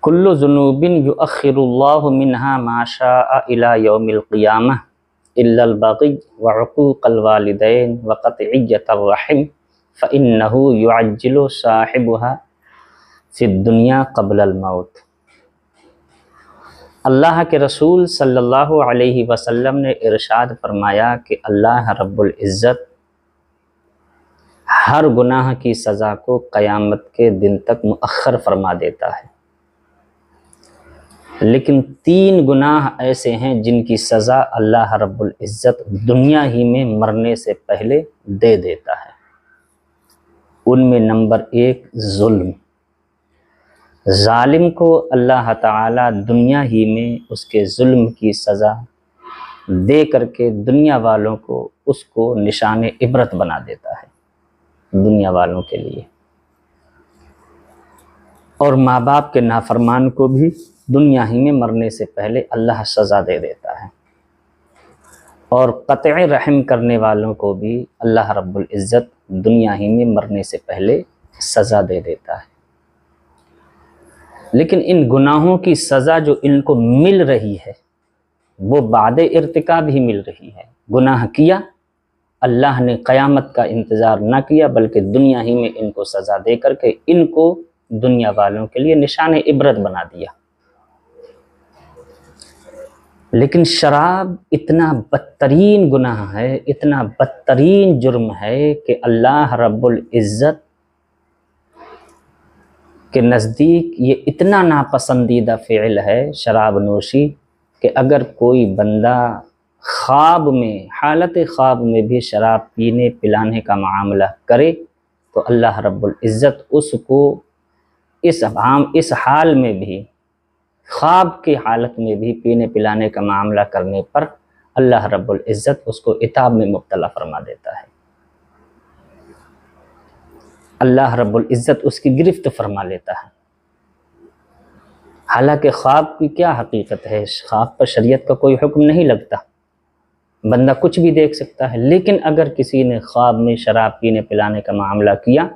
کل ذنوب یؤخر اللہ منہا ما شاء الی یوم القیامہ الا البغی وعقوق الوالدین وقطعیۃ الرحم فإنہ یعجل صاحبها فی الدنیا قبل الموت۔ اللہ کے رسول صلی اللہ علیہ وسلم نے ارشاد فرمایا کہ اللہ رب العزت ہر گناہ کی سزا کو قیامت کے دن تک مؤخر فرما دیتا ہے، لیکن 3 گناہ ایسے ہیں جن کی سزا اللہ رب العزت دنیا ہی میں مرنے سے پہلے دے دیتا ہے۔ ان میں نمبر 1 ظلم۔ ظالم کو اللہ تعالیٰ دنیا ہی میں اس کے ظلم کی سزا دے کر کے دنیا والوں کو اس کو نشان عبرت بنا دیتا ہے دنیا والوں کے لیے، اور ماں باپ کے نافرمان کو بھی دنیا ہی میں مرنے سے پہلے اللہ سزا دے دیتا ہے، اور قطع رحم کرنے والوں کو بھی اللہ رب العزت دنیا ہی میں مرنے سے پہلے سزا دے دیتا ہے۔ لیکن ان گناہوں کی سزا جو ان کو مل رہی ہے وہ بعد ارتکاب ہی مل رہی ہے۔ گناہ کیا، اللہ نے قیامت کا انتظار نہ کیا بلکہ دنیا ہی میں ان کو سزا دے کر کے ان کو دنیا والوں کے لیے نشان عبرت بنا دیا۔ لیکن شراب اتنا بدترین گناہ ہے، اتنا بدترین جرم ہے کہ اللہ رب العزت کے نزدیک یہ اتنا ناپسندیدہ فعل ہے شراب نوشی کہ اگر کوئی بندہ خواب میں، حالت خواب میں بھی شراب پینے پلانے کا معاملہ کرے تو اللہ رب العزت اس کو اس حال میں بھی، خواب کی حالت میں بھی پینے پلانے کا معاملہ کرنے پر اللہ رب العزت اس کو عتاب میں مبتلا فرما دیتا ہے۔ اللہ رب العزت اس کی گرفت فرما لیتا ہے۔ حالانکہ خواب کی کیا حقیقت ہے، خواب پر شریعت کا کوئی حکم نہیں لگتا، بندہ کچھ بھی دیکھ سکتا ہے، لیکن اگر کسی نے خواب میں شراب پینے پلانے کا معاملہ کیا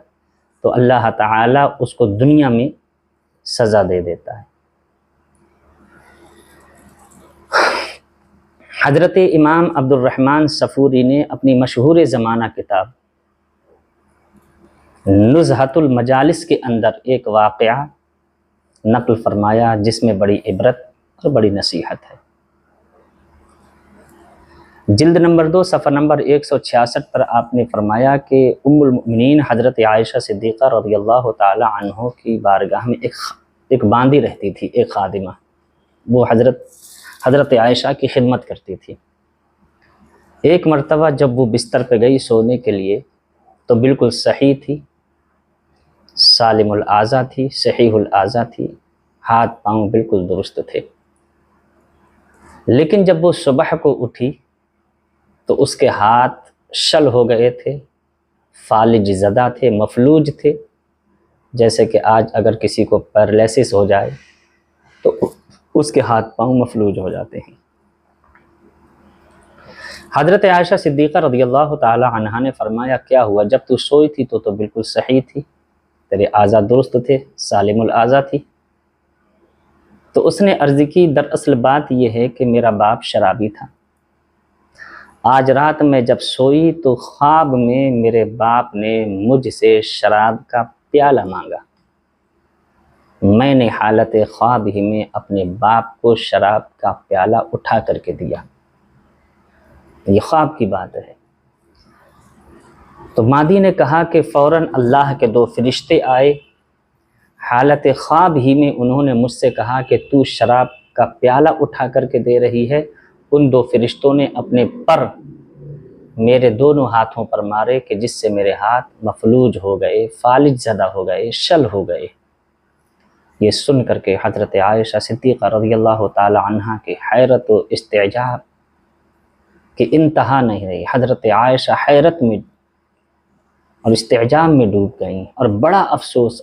تو اللہ تعالیٰ اس کو دنیا میں سزا دے دیتا ہے۔ حضرت امام عبد الرحمن صفوری نے اپنی مشہور زمانہ کتاب نزہۃ المجالس کے اندر ایک واقعہ نقل فرمایا جس میں بڑی عبرت اور بڑی نصیحت ہے۔ جلد نمبر 2 صفحہ نمبر 166 پر آپ نے فرمایا کہ ام المؤمنین حضرت عائشہ صدیقہ رضی اللہ تعالی عنہ کی بارگاہ میں ایک باندی رہتی تھی، ایک خادمہ، وہ حضرت عائشہ کی خدمت کرتی تھی۔ ایک مرتبہ جب وہ بستر پہ گئی سونے کے لیے تو بالکل صحیح تھی، سالم الاعضاء تھی، صحیح الاعضاء تھی، ہاتھ پاؤں بالکل درست تھے، لیکن جب وہ صبح کو اٹھی تو اس کے ہاتھ شل ہو گئے تھے، فالج زدہ تھے، مفلوج تھے، جیسے کہ آج اگر کسی کو پیرلیسس ہو جائے تو اس کے ہاتھ پاؤں مفلوج ہو جاتے ہیں۔ حضرت عائشہ صدیقہ رضی اللہ تعالی عنہا نے فرمایا کیا ہوا؟ جب تو سوئی تھی تو بالکل صحیح تھی، تیرے اعضاء درست تھے، سالم الاعضاء تھی۔ تو اس نے عرض کی دراصل بات یہ ہے کہ میرا باپ شرابی تھا، آج رات میں جب سوئی تو خواب میں میرے باپ نے مجھ سے شراب کا پیالہ مانگا، میں نے حالت خواب ہی میں اپنے باپ کو شراب کا پیالہ اٹھا کر کے دیا۔ یہ خواب کی بات ہے۔ تو مادی نے کہا کہ فوراً اللہ کے 2 فرشتے آئے، حالت خواب ہی میں انہوں نے مجھ سے کہا کہ تو شراب کا پیالہ اٹھا کر کے دے رہی ہے۔ ان 2 فرشتوں نے اپنے پر میرے دونوں ہاتھوں پر مارے کہ جس سے میرے ہاتھ مفلوج ہو گئے، فالج زدہ ہو گئے، شل ہو گئے۔ یہ سن کر کے حضرت عائشہ صدیقہ رضی اللہ تعالی عنہا کی حیرت و استعجاب کی انتہا نہیں رہی۔ حضرت عائشہ حیرت میں اور استعجاب میں ڈوب گئیں اور بڑا افسوس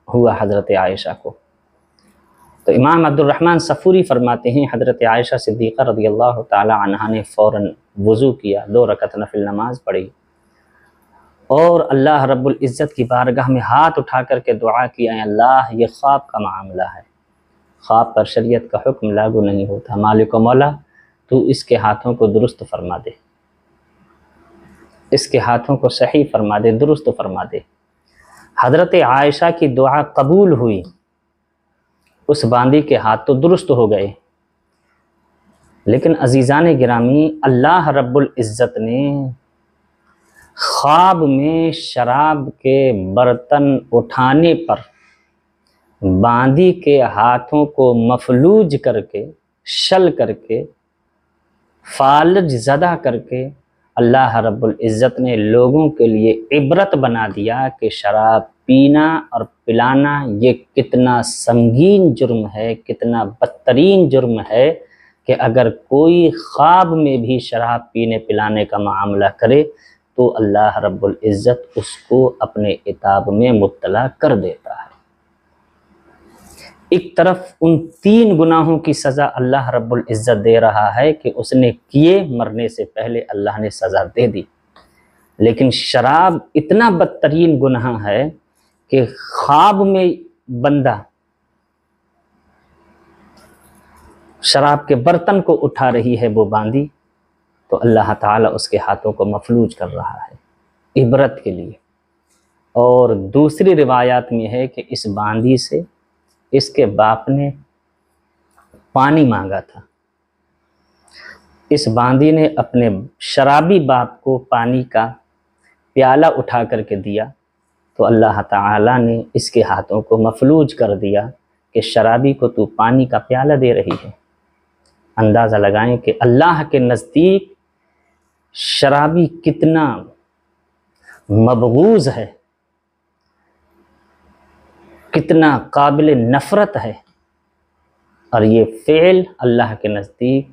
ہوا حضرت عائشہ کو۔ تو امام عبد الرحمن صفوری فرماتے ہیں حضرت عائشہ صدیقہ رضی اللہ تعالی عنہا نے فوراً وضو کیا، 2 رکعت نفل نماز پڑھی، اور اللہ رب العزت کی بارگاہ میں ہاتھ اٹھا کر کے دعا کی، اے اللہ یہ خواب کا معاملہ ہے، خواب پر شریعت کا حکم لاگو نہیں ہوتا، مالک و مولا تو اس کے ہاتھوں کو درست فرما دے، اس کے ہاتھوں کو صحیح فرما دے، درست فرما دے۔ حضرت عائشہ کی دعا قبول ہوئی، اس باندی کے ہاتھ تو درست ہو گئے، لیکن عزیزان گرامی اللہ رب العزت نے خواب میں شراب کے برتن اٹھانے پر باندی کے ہاتھوں کو مفلوج کر کے، شل کر کے، فالج زدہ کر کے اللہ رب العزت نے لوگوں کے لیے عبرت بنا دیا کہ شراب پینا اور پلانا یہ کتنا سنگین جرم ہے، کتنا بدترین جرم ہے کہ اگر کوئی خواب میں بھی شراب پینے پلانے کا معاملہ کرے تو اللہ رب العزت اس کو اپنے عتاب میں مبتلا کر دیتا ہے۔ ایک طرف ان 3 گناہوں کی سزا اللہ رب العزت دے رہا ہے کہ اس نے کیے، مرنے سے پہلے اللہ نے سزا دے دی، لیکن شراب اتنا بدترین گناہ ہے کہ خواب میں بندہ شراب کے برتن کو اٹھا رہی ہے وہ باندی، تو اللہ تعالیٰ اس کے ہاتھوں کو مفلوج کر رہا ہے عبرت کے لیے۔ اور دوسری روایات میں ہے کہ اس باندی سے اس کے باپ نے پانی مانگا تھا، اس باندی نے اپنے شرابی باپ کو پانی کا پیالہ اٹھا کر کے دیا، تو اللہ تعالیٰ نے اس کے ہاتھوں کو مفلوج کر دیا کہ شرابی کو تو پانی کا پیالہ دے رہی ہے۔ اندازہ لگائیں کہ اللہ کے نزدیک شرابی کتنا مبغوض ہے، کتنا قابل نفرت ہے، اور یہ فعل اللہ کے نزدیک